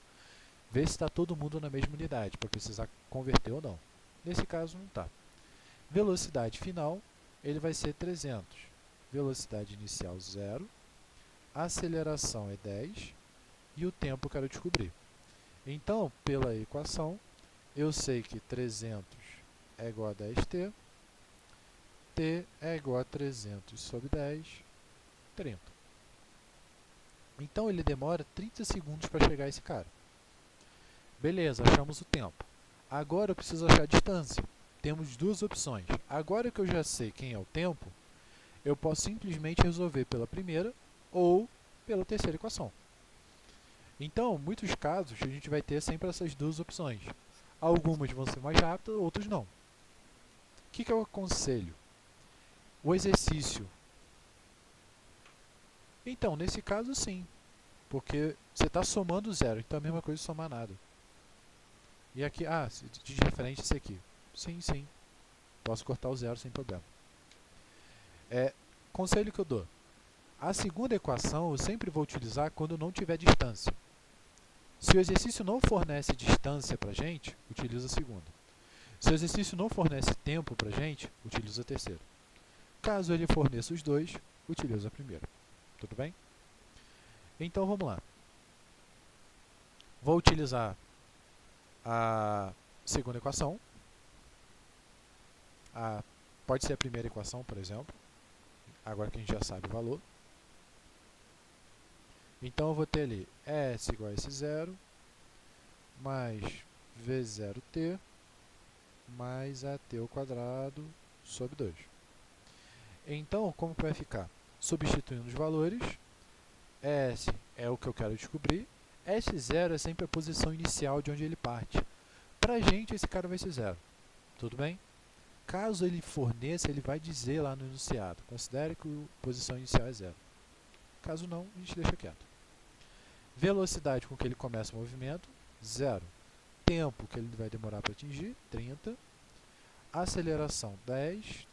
vê se está todo mundo na mesma unidade, para precisar converter ou não. Nesse caso, não está. Velocidade final, ele vai ser 300. Velocidade inicial, 0. Aceleração é 10. E o tempo eu quero descobrir. Então, pela equação, eu sei que 300 é igual a 10t. T é igual a 300 sobre 10, 30. Então, ele demora 30 segundos para chegar a esse cara. Beleza, achamos o tempo. Agora eu preciso achar a distância. Temos duas opções. Agora que eu já sei quem é o tempo, eu posso simplesmente resolver pela primeira ou pela terceira equação. Então, em muitos casos, a gente vai ter sempre essas duas opções. Algumas vão ser mais rápidas, outras não. O que eu aconselho? O exercício. Então, nesse caso, sim. Porque você está somando zero, então é a mesma coisa que somar nada. E aqui, de referente esse aqui. Sim, sim. Posso cortar o zero sem problema. Conselho que eu dou. A segunda equação eu sempre vou utilizar quando não tiver distância. Se o exercício não fornece distância para a gente, utiliza a segunda. Se o exercício não fornece tempo para a gente, utiliza a terceira. Caso ele forneça os dois, utiliza a primeira. Tudo bem? Então vamos lá. Vou utilizar a segunda equação. Pode ser a primeira equação, por exemplo. Agora que a gente já sabe o valor. Então eu vou ter ali S igual a S0 mais V0t mais AT ao quadrado sobre 2. Então, como vai ficar? Substituindo os valores, S é o que eu quero descobrir, S0 é sempre a posição inicial de onde ele parte. Para a gente, esse cara vai ser 0. Tudo bem? Caso ele forneça, ele vai dizer lá no enunciado, considere que a posição inicial é 0. Caso não, a gente deixa quieto. Velocidade com que ele começa o movimento, 0. Tempo que ele vai demorar para atingir, 30. Aceleração, 10.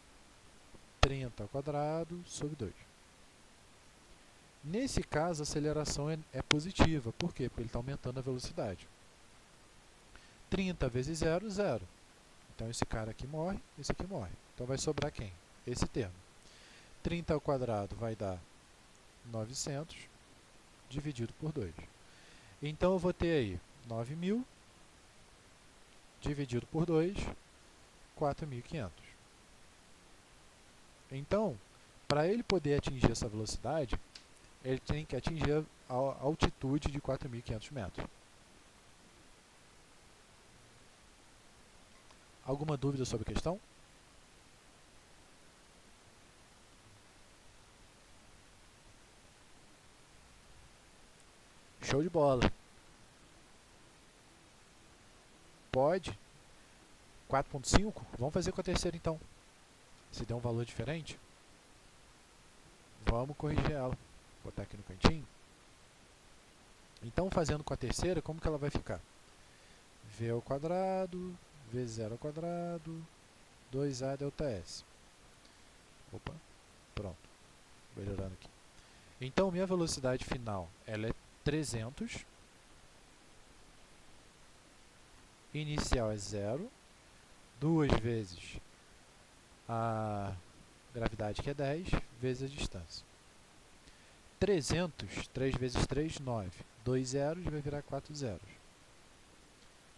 30 ao quadrado sobre 2. Nesse caso, a aceleração é positiva. Por quê? Porque ele está aumentando a velocidade. 30 vezes 0, 0. Então, esse cara aqui morre, esse aqui morre. Então, vai sobrar quem? Esse termo. 30 ao quadrado vai dar 900 dividido por 2. Então, eu vou ter aí 9.000 dividido por 2, 4.500. Então, para ele poder atingir essa velocidade, ele tem que atingir a altitude de 4.500 metros. Alguma dúvida sobre a questão? Show de bola. Pode. 4.5? Vamos fazer com a terceira então. Se der um valor diferente, vamos corrigir ela. Vou botar aqui no cantinho. Então, fazendo com a terceira, como que ela vai ficar? V ao quadrado, V0 ao quadrado, 2A ΔS. Opa, pronto. Melhorando aqui. Então, minha velocidade final ela é 300. Inicial é 0. 2 vezes a gravidade, que é 10, vezes a distância. 300, 3 vezes 3, 9. 2 zeros vai virar 4 zeros.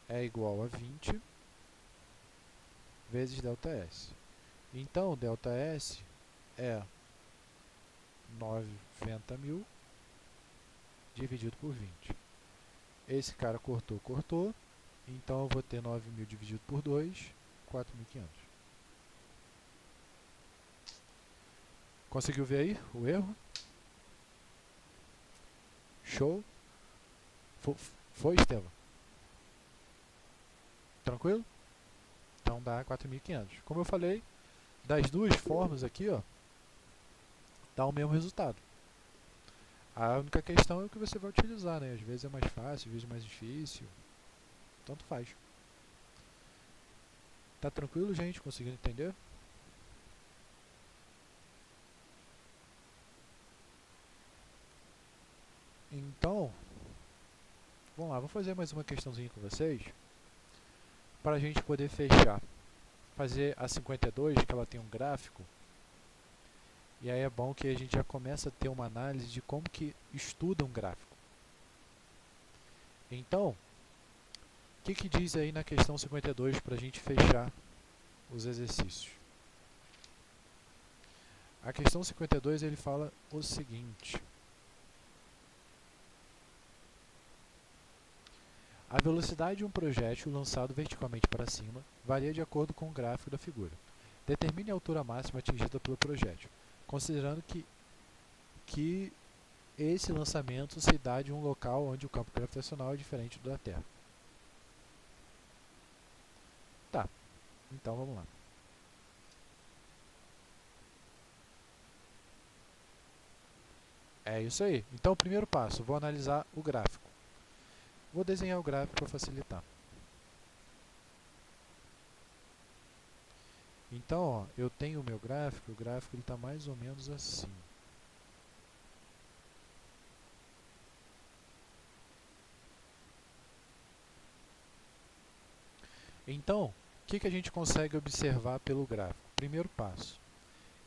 É igual a 20 vezes ΔS. Então, ΔS é 90.000 dividido por 20. Esse cara cortou, cortou. Então, eu vou ter 9.000 dividido por 2, 4.500. Conseguiu ver aí o erro? Show? Foi, Estevam? Tranquilo? Então dá 4.500. Como eu falei, das duas formas aqui, ó, dá o mesmo resultado. A única questão é o que você vai utilizar, né? Às vezes é mais fácil, às vezes é mais difícil. Tanto faz. Tá tranquilo, gente? Conseguindo entender? Então, vamos lá, vou fazer mais uma questãozinha com vocês para a gente poder fechar. Fazer a 52, que ela tem um gráfico, e aí é bom que a gente já começa a ter uma análise de como que estuda um gráfico. Então, o que diz aí na questão 52 para a gente fechar os exercícios? A questão 52 ele fala o seguinte: a velocidade de um projétil lançado verticalmente para cima varia de acordo com o gráfico da figura. Determine a altura máxima atingida pelo projétil, considerando que esse lançamento se dá de um local onde o campo gravitacional é diferente do da Terra. Tá, então vamos lá. É isso aí. Então, primeiro passo, vou analisar o gráfico. Vou desenhar o gráfico para facilitar. Então, ó, eu tenho o meu gráfico, o gráfico está mais ou menos assim. Então, o que a gente consegue observar pelo gráfico? Primeiro passo,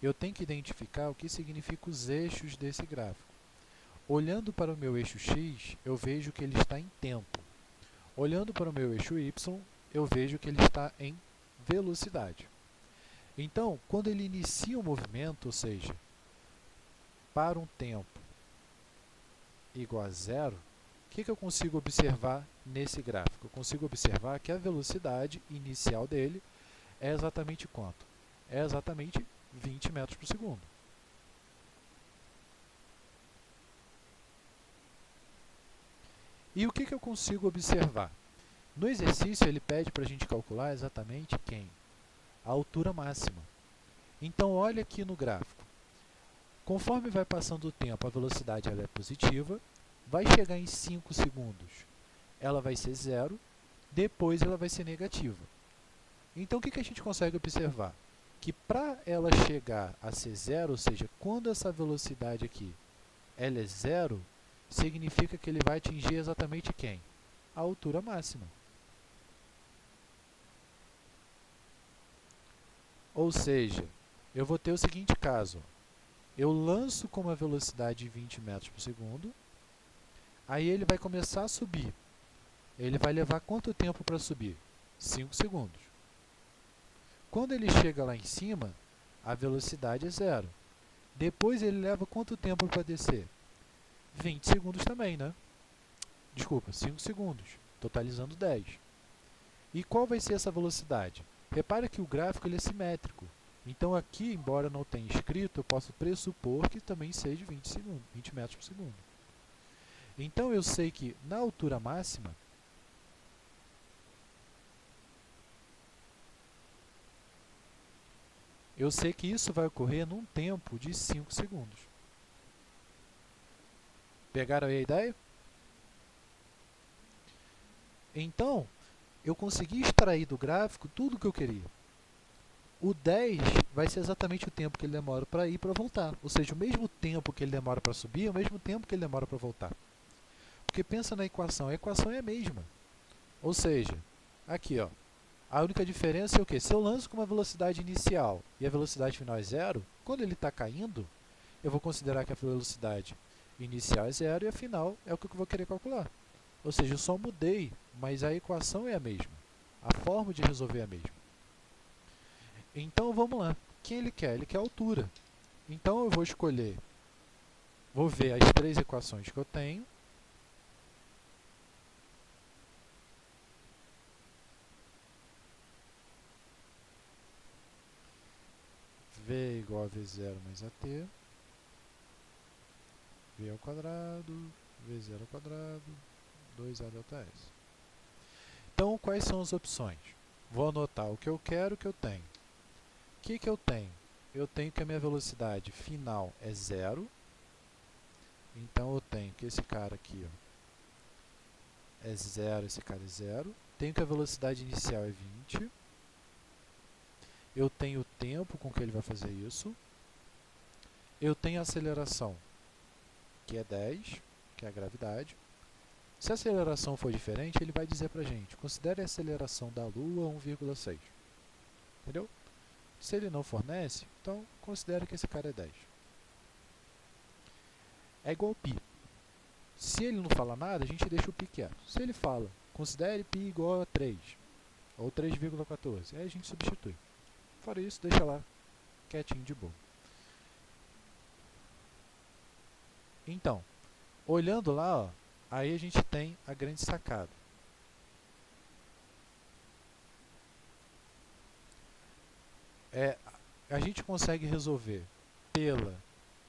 eu tenho que identificar o que significam os eixos desse gráfico. Olhando para o meu eixo x, eu vejo que ele está em tempo. Olhando para o meu eixo y, eu vejo que ele está em velocidade. Então, quando ele inicia o movimento, ou seja, para um tempo igual a zero, o que eu consigo observar nesse gráfico? Eu consigo observar que a velocidade inicial dele é exatamente quanto? É exatamente 20 metros por segundo. E o que eu consigo observar? No exercício, ele pede para a gente calcular exatamente quem? A altura máxima. Então, olha aqui no gráfico. Conforme vai passando o tempo, a velocidade ela é positiva, vai chegar em 5 segundos, ela vai ser zero, depois ela vai ser negativa. Então, o que a gente consegue observar? Que para ela chegar a ser zero, ou seja, quando essa velocidade aqui L é zero, significa que ele vai atingir exatamente quem? A altura máxima. Ou seja, eu vou ter o seguinte caso. Eu lanço com uma velocidade de 20 metros por segundo, aí ele vai começar a subir. Ele vai levar quanto tempo para subir? 5 segundos. Quando ele chega lá em cima, a velocidade é zero. Depois ele leva quanto tempo para descer? 20 segundos também, né? Desculpa, 5 segundos, totalizando 10. E qual vai ser essa velocidade? Repare que o gráfico ele é simétrico. Então aqui, embora não tenha escrito, eu posso pressupor que também seja 20 metros por segundo. Então eu sei que na altura máxima, eu sei que isso vai ocorrer num tempo de 5 segundos. Pegaram aí a ideia? Então, eu consegui extrair do gráfico tudo o que eu queria. O 10 vai ser exatamente o tempo que ele demora para ir e para voltar. Ou seja, o mesmo tempo que ele demora para subir é o mesmo tempo que ele demora para voltar. Porque pensa na equação, a equação é a mesma. Ou seja, aqui ó, a única diferença é o quê? Se eu lanço com uma velocidade inicial e a velocidade final é zero, quando ele está caindo, eu vou considerar que a velocidade inicial é zero e a final é o que eu vou querer calcular. Ou seja, eu só mudei, mas a equação é a mesma. A forma de resolver é a mesma. Então vamos lá. O que ele quer? Ele quer altura. Então eu vou escolher, vou ver as três equações que eu tenho. V igual a V0 mais AT. V ao quadrado, V0 ao quadrado, 2A delta S. Então, quais são as opções? Vou anotar o que eu quero e o que eu tenho. O que eu tenho? Eu tenho que a minha velocidade final é zero. Então, eu tenho que esse cara aqui ó, é zero, esse cara é zero. Tenho que a velocidade inicial é 20. Eu tenho o tempo com que ele vai fazer isso. Eu tenho a aceleração, que é 10, que é a gravidade. Se a aceleração for diferente, ele vai dizer para a gente, considere a aceleração da Lua 1,6. Entendeu? Se ele não fornece, então considere que esse cara é 10. É igual π. Se ele não fala nada, a gente deixa o π quieto. Se ele fala, considere π igual a 3, ou 3,14, aí a gente substitui. Fora isso, deixa lá, quietinho de boa. Então, olhando lá, ó, aí a gente tem a grande sacada. A gente consegue resolver pela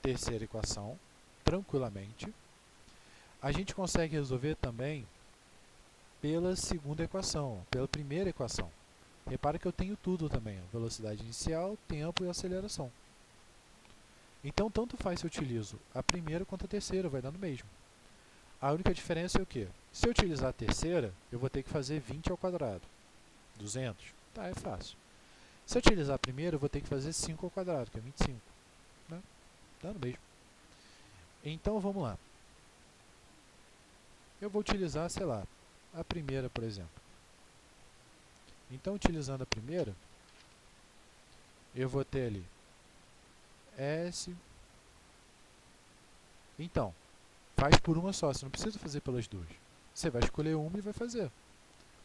terceira equação, tranquilamente. A gente consegue resolver também pela segunda equação, pela primeira equação. Repara que eu tenho tudo também, ó, velocidade inicial, tempo e aceleração. Então, tanto faz se eu utilizo a primeira quanto a terceira, vai dando mesmo. A única diferença é o quê? Se eu utilizar a terceira, eu vou ter que fazer 20 ao quadrado. 200? Tá, é fácil. Se eu utilizar a primeira, eu vou ter que fazer 5 ao quadrado, que é 25. Né? Dando mesmo. Então, vamos lá. Eu vou utilizar, sei lá, a primeira, por exemplo. Então, utilizando a primeira, eu vou ter ali S. Então, faz por uma só, você não precisa fazer pelas duas. Você vai escolher uma e vai fazer.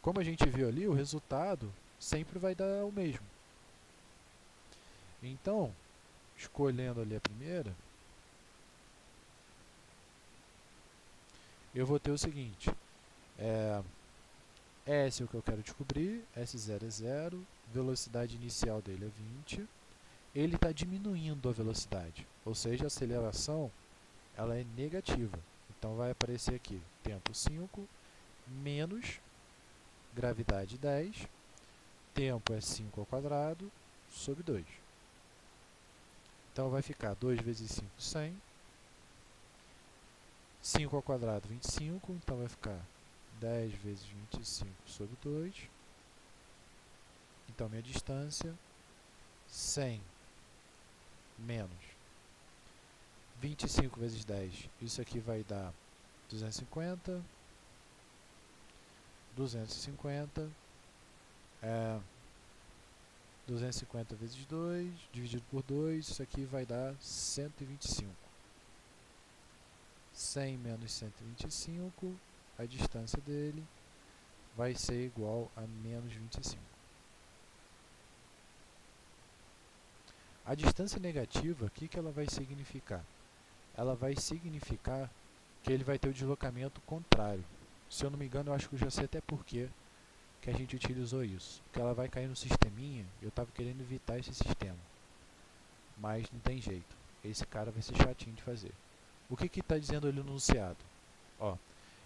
Como a gente viu ali, o resultado sempre vai dar o mesmo. Então, escolhendo ali a primeira, eu vou ter o seguinte. S é o que eu quero descobrir, S0 é 0, velocidade inicial dele é 20. Ele está diminuindo a velocidade, ou seja, a aceleração ela é negativa. Então vai aparecer aqui, tempo 5, menos gravidade 10, tempo é 5 ao quadrado, sobre 2. Então vai ficar 2 vezes 5, 100. 5 ao quadrado, 25. Então vai ficar 10 vezes 25 sobre 2. Então minha distância, 100 menos 25 vezes 10, isso aqui vai dar 250, 250, 250 vezes 2, dividido por 2, isso aqui vai dar 125. 100 menos 125, a distância dele vai ser igual a menos 25. A distância negativa, o que ela vai significar? Ela vai significar que ele vai ter o deslocamento contrário. Se eu não me engano, eu acho que eu já sei até por que a gente utilizou isso. Porque ela vai cair no sisteminha, eu estava querendo evitar esse sistema. Mas não tem jeito. Esse cara vai ser chatinho de fazer. O que está dizendo ali no enunciado? Ó,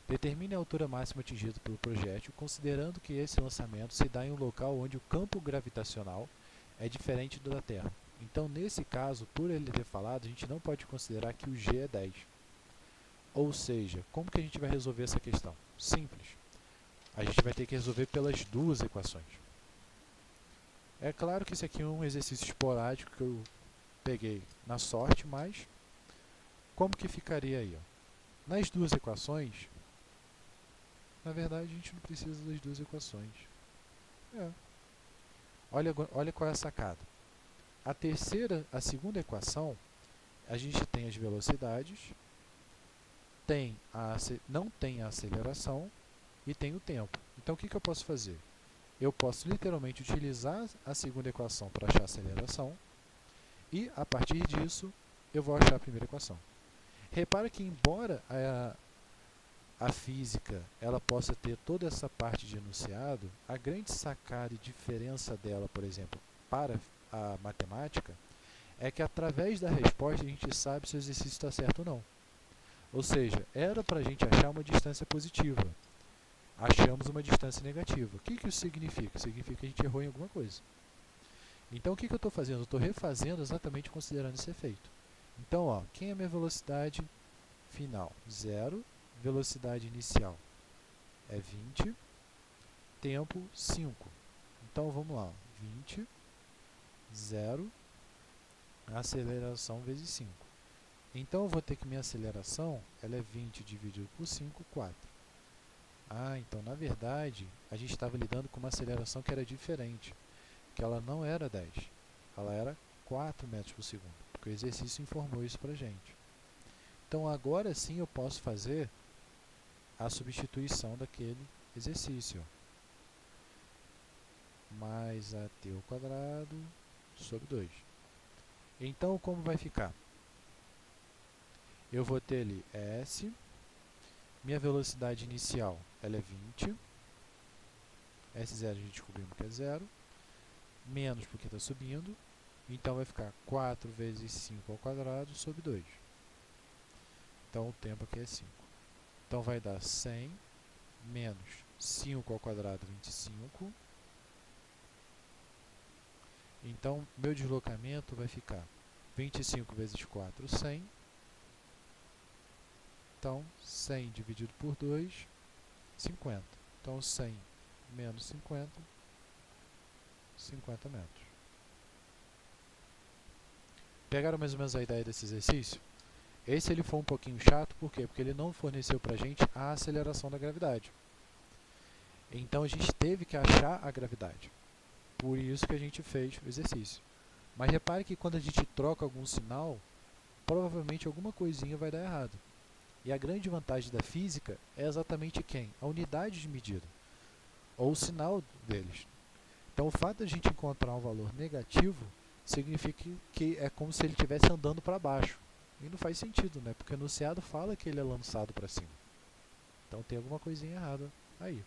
determine a altura máxima atingida pelo projétil, considerando que esse lançamento se dá em um local onde o campo gravitacional é diferente do da Terra. Então, nesse caso, por ele ter falado, a gente não pode considerar que o G é 10. Ou seja, como que a gente vai resolver essa questão? Simples. A gente vai ter que resolver pelas duas equações. É claro que isso aqui é um exercício esporádico que eu peguei na sorte, mas como que ficaria aí? Ó? Nas duas equações, na verdade a gente não precisa das duas equações. Olha qual é a sacada. A segunda equação, a gente tem as velocidades, não tem a aceleração e tem o tempo. Então o que eu posso fazer? Eu posso literalmente utilizar a segunda equação para achar a aceleração e, a partir disso, eu vou achar a primeira equação. Repara que, embora a física ela possa ter toda essa parte de enunciado, a grande sacada e diferença dela, por exemplo, para a matemática, é que através da resposta a gente sabe se o exercício está certo ou não. Ou seja, era para a gente achar uma distância positiva. Achamos uma distância negativa. O que isso significa? Significa que a gente errou em alguma coisa. Então, o que eu estou fazendo? Eu estou refazendo exatamente considerando esse efeito. Então, ó, quem é a minha velocidade final? 0. Velocidade inicial é 20. Tempo, 5. Então, vamos lá. 20, 0, aceleração vezes 5. Então, eu vou ter que minha aceleração ela é 20 dividido por 5, 4. Então, na verdade, a gente estava lidando com uma aceleração que era diferente. Que ela não era 10, ela era 4 metros por segundo, porque o exercício informou isso para a gente. Então, agora sim eu posso fazer a substituição daquele exercício. Mais AT ao quadrado sobre 2. Então, como vai ficar? Eu vou ter ali S, minha velocidade inicial ela é 20, S0 a gente descobrimos que é 0, menos porque está subindo, então vai ficar 4 vezes 5 ao quadrado sobre 2. Então o tempo aqui é 5. Então vai dar 100 menos 5 ao quadrado, 25. Então meu deslocamento vai ficar 25 vezes 4, 100. Então 100 dividido por 2, 50. Então 100 menos 50, 50 metros. Pegaram mais ou menos a ideia desse exercício? Esse ele foi um pouquinho chato, por quê? Porque ele não forneceu para a gente a aceleração da gravidade. Então a gente teve que achar a gravidade. Por isso que a gente fez o exercício. Mas repare que quando a gente troca algum sinal, provavelmente alguma coisinha vai dar errado. E a grande vantagem da física é exatamente quem? A unidade de medida, ou o sinal deles. Então o fato de a gente encontrar um valor negativo significa que é como se ele estivesse andando para baixo. E não faz sentido, né? Porque o enunciado fala que ele é lançado para cima. Então tem alguma coisinha errada aí.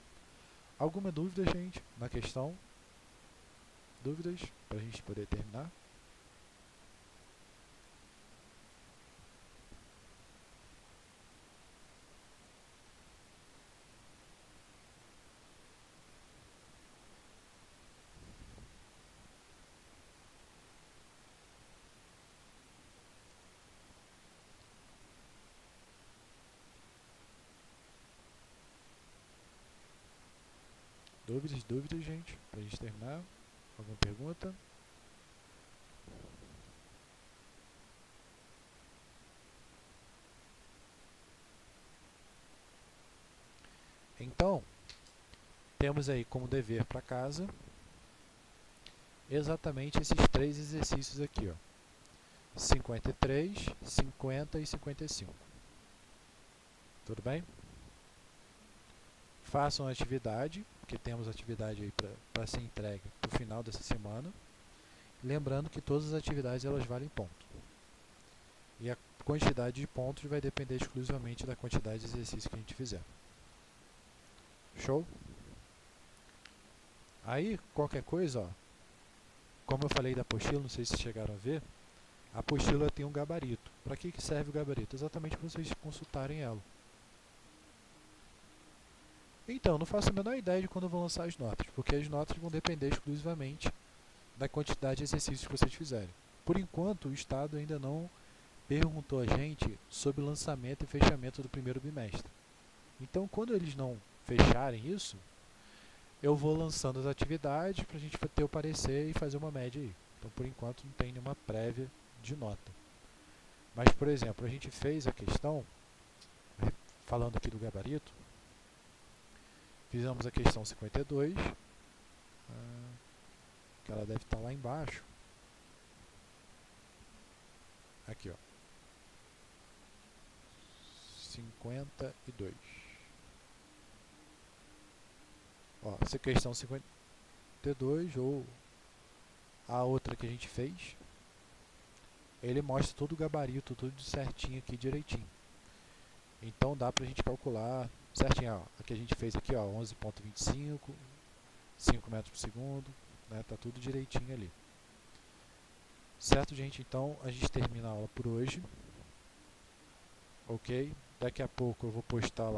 Alguma dúvida, gente, na questão? Dúvidas para a gente poder terminar? Dúvidas, gente, para a gente terminar? Alguma pergunta? temos aí como dever para casa exatamente esses 3 exercícios aqui, ó. 53, 50 e 55. Tudo bem? Façam a atividade, porque temos atividade aí para ser entregue para o final dessa semana. Lembrando que todas as atividades elas valem ponto. E a quantidade de pontos vai depender exclusivamente da quantidade de exercícios que a gente fizer. Show? Aí, qualquer coisa, ó, como eu falei da apostila, não sei se chegaram a ver, a apostila tem um gabarito. Para que serve o gabarito? Exatamente para vocês consultarem ela. Então, não faço a menor ideia de quando eu vou lançar as notas, porque as notas vão depender exclusivamente da quantidade de exercícios que vocês fizerem. Por enquanto, o Estado ainda não perguntou a gente sobre o lançamento e fechamento do primeiro bimestre. Então, quando eles não fecharem isso, eu vou lançando as atividades para a gente ter o parecer e fazer uma média aí. Então, por enquanto, não tem nenhuma prévia de nota. Mas, por exemplo, a gente fez a questão, falando aqui do gabarito, fizemos a questão 52, que ela deve estar lá embaixo. Aqui, ó. 52. Ó, essa questão 52 ou a outra que a gente fez, ele mostra todo o gabarito, tudo certinho aqui, direitinho. Então dá pra gente calcular certinho, ó, a que a gente fez aqui, ó, 11.25, 5 metros por segundo, né, tá tudo direitinho ali. Certo, gente? Então a gente termina a aula por hoje. Ok? Daqui a pouco eu vou postar lá